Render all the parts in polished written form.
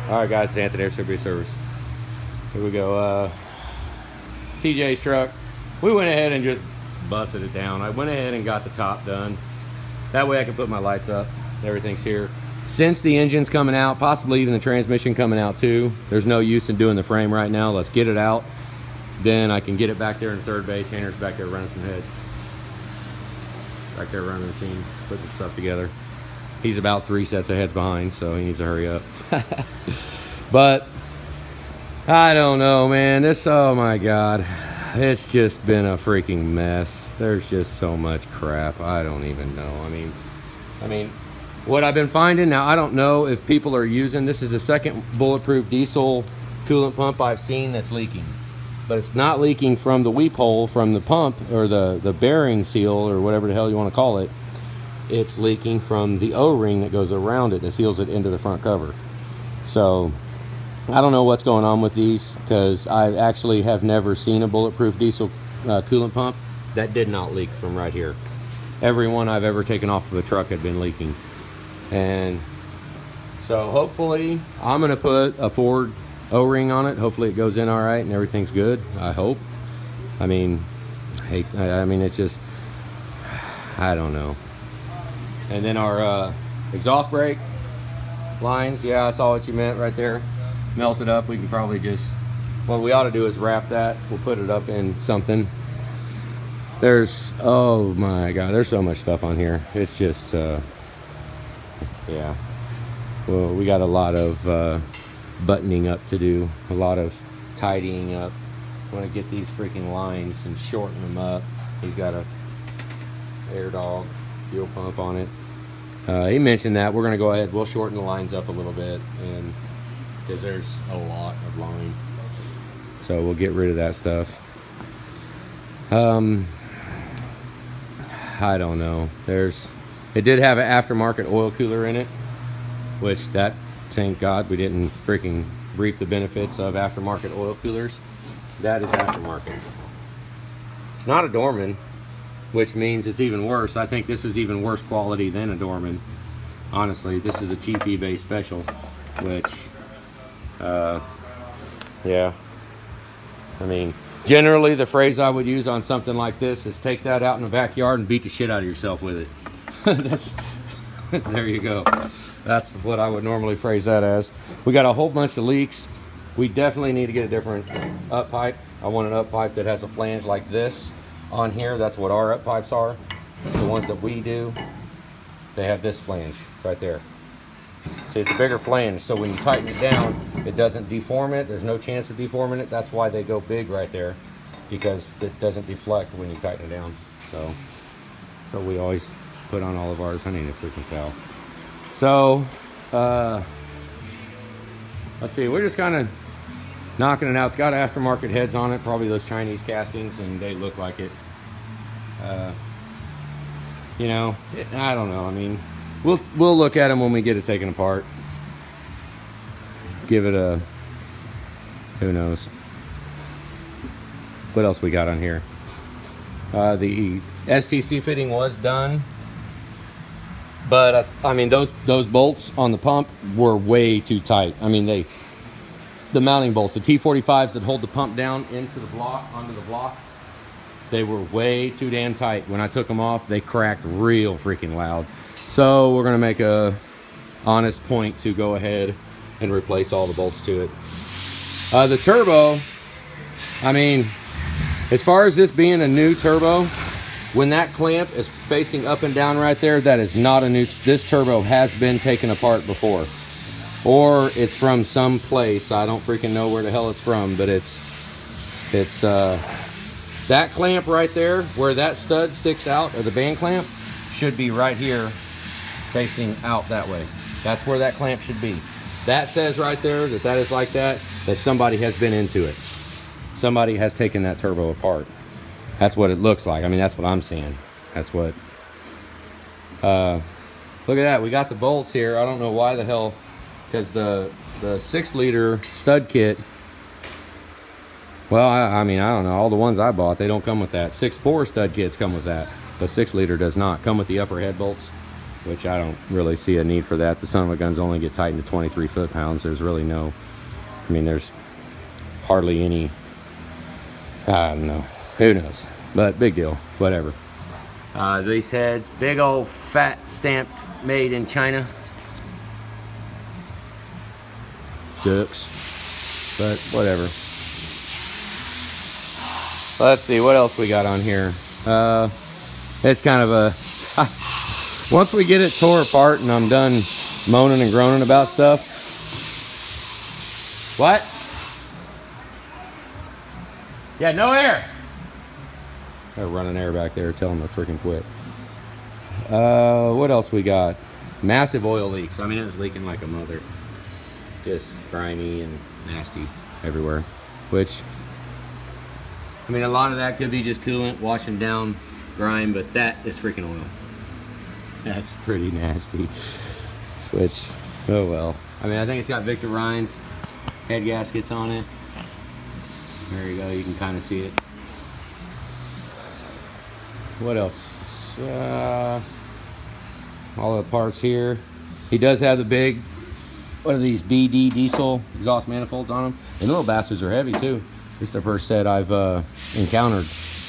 All right, guys, it's Anthony, Air Distribution Service. Here we go. TJ's truck. We went ahead and just busted it down. I went ahead and got the top done. That way I can put my lights up. Everything's here. Since the engine's coming out, possibly even the transmission coming out too, there's no use in doing the frame right now. Let's get it out. Then I can get it back there in third bay. Tanner's back there running some heads. Back there running the machine, putting the stuff together. He's about 3 sets of heads behind, so he needs to hurry up. But I don't know, man. This, oh my God, it's just been a freaking mess. There's just so much crap. I don't even know. I mean, what I've been finding now, I don't know if people are using, this is the second bulletproof diesel coolant pump I've seen that's leaking. But it's not leaking from the weep hole from the pump or the bearing seal or whatever the hell you want to call it. It's leaking from the O-ring that goes around it that seals it into the front cover. So I don't know what's going on with these, because I actually have never seen a bulletproof diesel coolant pump that did not leak from right here. Every one I've ever taken off of a truck had been leaking. And so hopefully I'm going to put a Ford O-ring on it. Hopefully it goes in all right and everything's good. I hope. I mean, it's just, I don't know. And then our exhaust brake lines, yeah, I saw what you meant right there. Melted up. We can probably just, what we ought to do is wrap that. We'll put it up in something. There's, oh my God, there's so much stuff on here. It's just, yeah. Well, we got a lot of buttoning up to do. A lot of tidying up. I want to get these freaking lines and shorten them up. He's got a air dog fuel pump on it. He mentioned that we're going to go ahead, we'll shorten the lines up a little bit, and because there's a lot of line, so we'll get rid of that stuff. I don't know, it did have an aftermarket oil cooler in it, which that, thank God we didn't freaking reap the benefits of aftermarket oil coolers. That is aftermarket. It's not a Dorman, which means it's even worse. I think this is even worse quality than a Dorman. Honestly, this is a cheap eBay special, which, yeah. I mean, generally the phrase I would use on something like this is take that out in the backyard and beat the shit out of yourself with it. That's, there you go. That's what I would normally phrase that as. We got a whole bunch of leaks. We definitely need to get a different up pipe. I want an up pipe that has a flange like this on here. That's what our up pipes are. The ones that we do, they have this flange right there. See, it's a bigger flange, so when you tighten it down, it doesn't deform it. There's no chance of deforming it. That's why they go big right there, because it doesn't deflect when you tighten it down. So we always put on all of ours. I need a freaking towel. So let's see, we're just kind of knocking it out. It's got aftermarket heads on it, probably those Chinese castings, and they look like it. You know, I don't know. I mean, we'll look at them when we get it taken apart. Give it a, who knows. What else we got on here? The STC fitting was done, but I mean those bolts on the pump were way too tight. I mean the mounting bolts, the T45s that hold the pump down into the block, onto the block, they were way too damn tight. When I took them off, they cracked real freaking loud. So we're gonna make a honest point to go ahead and replace all the bolts to it. The turbo, I mean, as far as this being a new turbo, when that clamp is facing up and down right there, that is not a new, this turbo has been taken apart before. Or it's from some place. I don't freaking know where the hell it's from, but it's that clamp right there, where that stud sticks out, or the band clamp, should be right here facing out that way. That's where that clamp should be. That says right there that that is like that somebody has been into it. Somebody has taken that turbo apart. That's what it looks like. I mean, that's what I'm seeing. That's what, look at that. We got the bolts here. I don't know why the hell, because the 6-liter stud kit, well, I mean, I don't know. All the ones I bought, they don't come with that. 6-4 stud kits come with that. The 6-liter does not come with the upper head bolts. which I don't really see a need for that. The son of a guns only get tightened to 23 foot-pounds. There's really no, I mean, there's hardly any, I don't know, who knows, but big deal, whatever. These heads, big old fat stamped, made in China. Sucks, but whatever. Let's see what else we got on here. It's kind of a once we get it tore apart and I'm done moaning and groaning about stuff. What? Yeah, no air. They're running air back there. Tell them to freaking quit. What else we got? Massive oil leaks. I mean, it was leaking like a mother. Just grimy and nasty everywhere. Which, I mean, a lot of that could be just coolant washing down grime, but that is freaking oil. That's pretty nasty. Which, oh well. I mean, I think it's got Victor Ryan's head gaskets on it. There you go, you can kind of see it. What else? All the parts here. He does have the big, what are these, BD diesel exhaust manifolds on them. And little bastards are heavy too. This is the first set I've encountered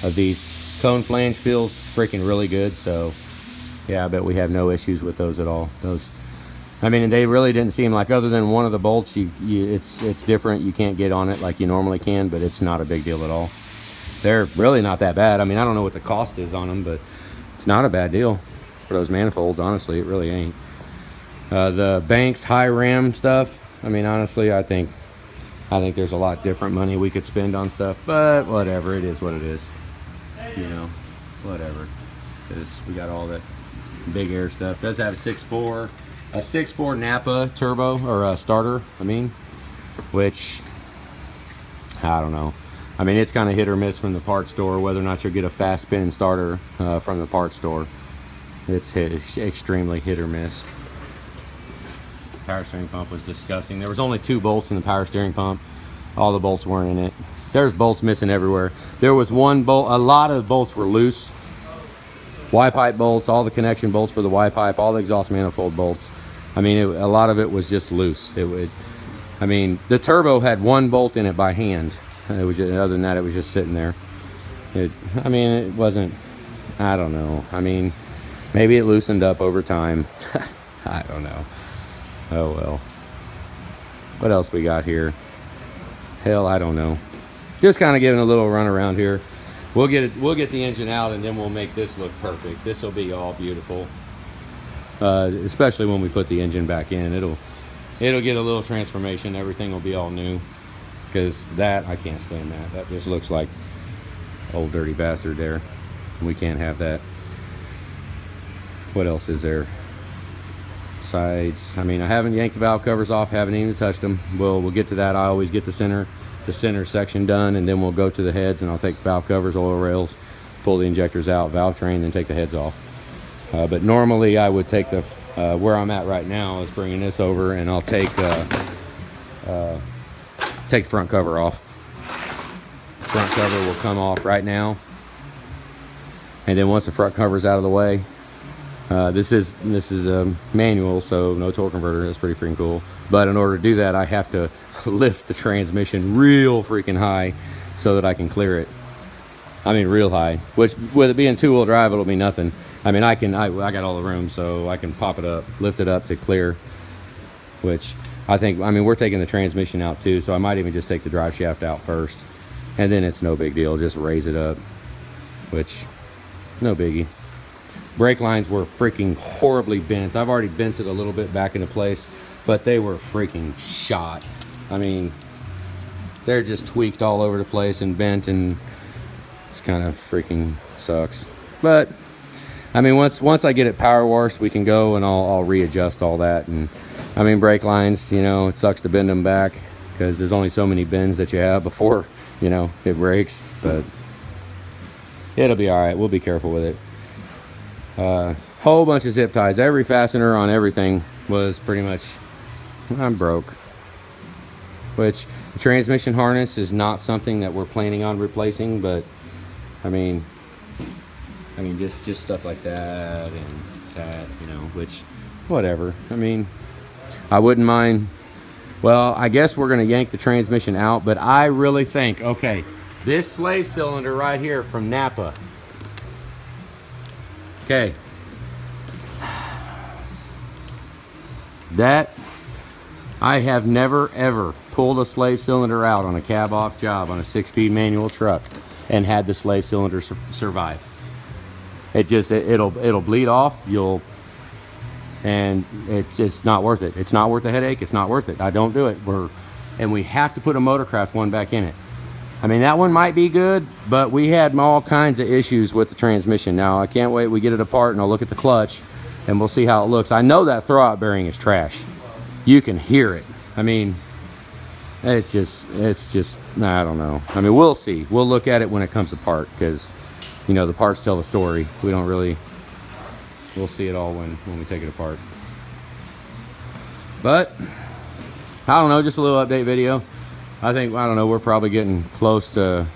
of these. Cone flange feels freaking really good, so yeah, I bet we have no issues with those at all. Those, I mean, they really didn't seem like, other than one of the bolts, it's different. You can't get on it like you normally can, but it's not a big deal at all. They're really not that bad. I mean, I don't know what the cost is on them, but it's not a bad deal for those manifolds. Honestly, it really ain't. The Banks high ram stuff, I mean, honestly, I think there's a lot different money we could spend on stuff, but whatever, it is what it is. You know, whatever. Because we got all that big air stuff. Does have a 6.4 Napa turbo, or starter, I mean, which, I don't know. I mean, it's kind of hit or miss from the parts store, whether or not you'll get a fast spinning starter from the parts store. It's extremely hit or miss. Power steering pump was disgusting. There was only 2 bolts in the power steering pump. All the bolts weren't in it. There's bolts missing everywhere. There was one bolt, a lot of bolts were loose. Y-pipe bolts, all the connection bolts for the Y-pipe, all the exhaust manifold bolts. I mean, a lot of it was just loose. I mean, the turbo had 1 bolt in it by hand. It was just, other than that, it was just sitting there. I mean, it wasn't, I don't know. I mean, maybe it loosened up over time. I don't know. Oh well. What else we got here? Hell, I don't know. Just kind of giving a little run around here. We'll get the engine out, and then we'll make this look perfect. This will be all beautiful. Especially when we put the engine back in. It'll get a little transformation. Everything will be all new. Because that, I can't stand that. That just looks like old dirty bastard there. We can't have that. What else is there? Sides, I mean, I haven't yanked the valve covers off, haven't even touched them. We'll get to that. I always get the center section done, and then we'll go to the heads, and I'll take valve covers, oil rails, pull the injectors out, valve train, then take the heads off. But normally I would take the where I'm at right now is bringing this over, and I'll take the front cover off. Front cover will come off right now, and then once the front cover's out of the way, this is a manual, so no torque converter. That's pretty freaking cool. But in order to do that, I have to lift the transmission real freaking high so that I can clear it. I mean, real high. Which, with it being 2-wheel drive, it'll be nothing. I mean, I got all the room, so I can pop it up, lift it up to clear. Which I think, I mean, we're taking the transmission out too, so I might even just take the drive shaft out first, and then it's no big deal. Just raise it up, which no biggie. Brake lines were freaking horribly bent. I've already bent it a little bit back into place, but they were freaking shot. I mean, they're just tweaked all over the place and bent, and it's kind of freaking sucks. But I mean, once I get it power washed, we can go and I'll readjust all that. And I mean, brake lines, you know, it sucks to bend them back because there's only so many bends that you have before, you know, it breaks. But it'll be all right. We'll be careful with it. Whole bunch of zip ties. Every fastener on everything was pretty much, I'm broke. Which the transmission harness is not something that we're planning on replacing, but I mean just stuff like that, and that, you know, which, whatever. I mean, I wouldn't mind. Well, I guess we're going to yank the transmission out, but I really think, okay, this slave cylinder right here from Napa. Okay. That, I have never ever pulled a slave cylinder out on a cab off job on a 6-speed manual truck and had the slave cylinder survive. It just, it'll bleed off. And it's just not worth it. It's not worth the headache. It's not worth it. I don't do it. And we have to put a Motorcraft one back in it. I mean, that one might be good, but we had all kinds of issues with the transmission. Now, I can't wait. We get it apart and I'll look at the clutch and we'll see how it looks. I know that throwout bearing is trash. You can hear it. I mean, it's just, I don't know. I mean, we'll see. We'll look at it when it comes apart because, you know, the parts tell the story. We don't really, we'll see it all when we take it apart. But, I don't know, just a little update video. I don't know, we're probably getting close to,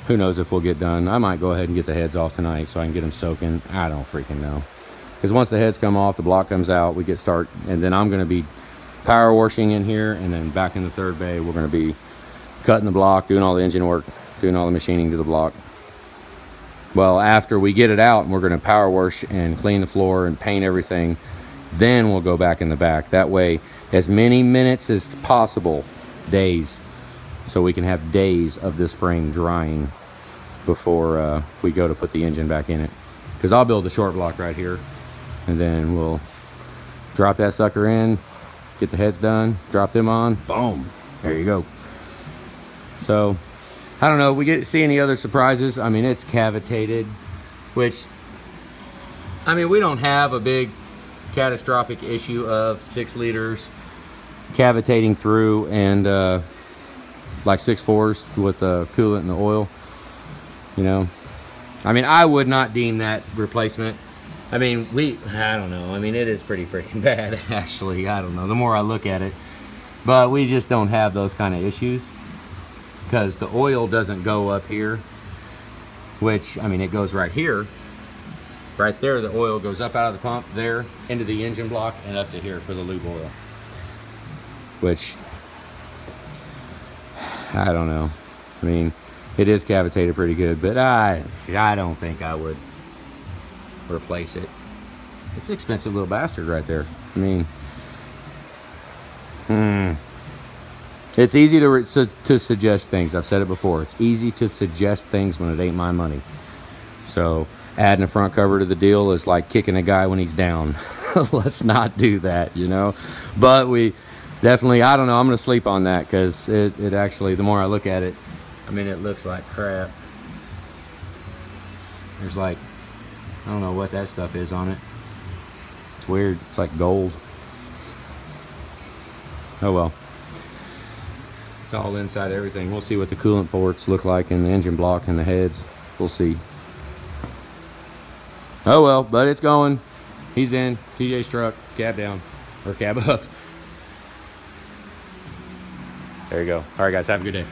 who knows if we'll get done. I might go ahead and get the heads off tonight so I can get them soaking. I don't freaking know. Because once the heads come off, the block comes out, we get start, and then I'm going to be power washing in here, and then back in the third bay, we're going to be cutting the block, doing all the engine work, doing all the machining to the block. Well, after we get it out, and we're going to power wash and clean the floor and paint everything, then we'll go back in the back. That way, as many minutes as possible, days, so we can have days of this frame drying before we go to put the engine back in it. Because I'll build the short block right here, and then we'll drop that sucker in, get the heads done, drop them on, boom, there you go. So, I don't know, we see any other surprises? I mean, it's cavitated, which, I mean, we don't have a big catastrophic issue of 6 liters cavitating through and like 6.4s with the coolant and the oil, you know. I mean, I would not deem that replacement. I mean, I don't know. I mean, it is pretty freaking bad, actually. I don't know, the more I look at it. But we just don't have those kind of issues because the oil doesn't go up here, which, I mean, it goes right here. Right there, the oil goes up out of the pump, there, into the engine block, and up to here for the lube oil. Which, I don't know. I mean, it is cavitated pretty good, but I don't think I would replace it. It's an expensive little bastard right there. I mean, it's easy to suggest things. I've said it before. It's easy to suggest things when it ain't my money. So adding a front cover to the deal is like kicking a guy when he's down. Let's not do that, you know. But we definitely, I don't know, I'm gonna sleep on that because it actually, the more I look at it, I mean, it looks like crap. There's like, I don't know what that stuff is on it. It's weird. It's like gold. Oh well. It's all inside everything. We'll see what the coolant ports look like in the engine block and the heads. We'll see. Oh well, but it's going. He's in. TJ's truck. Cab down. Or cab up. There you go. All right, guys. Have a good day.